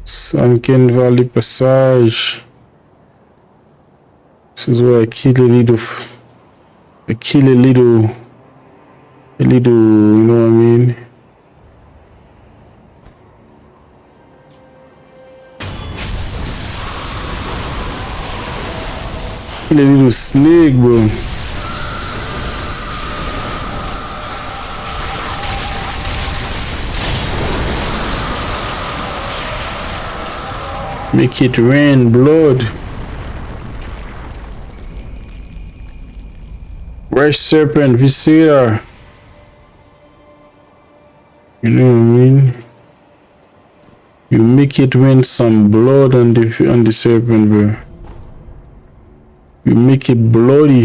Sunken Valley Passage. This is where I kill a little, you know what I mean? Kill a little snake, bro. Make it rain blood. Where's Serpent? Viscera. You know what I mean? You make it rain some blood on the Serpent, bro. You make it bloody.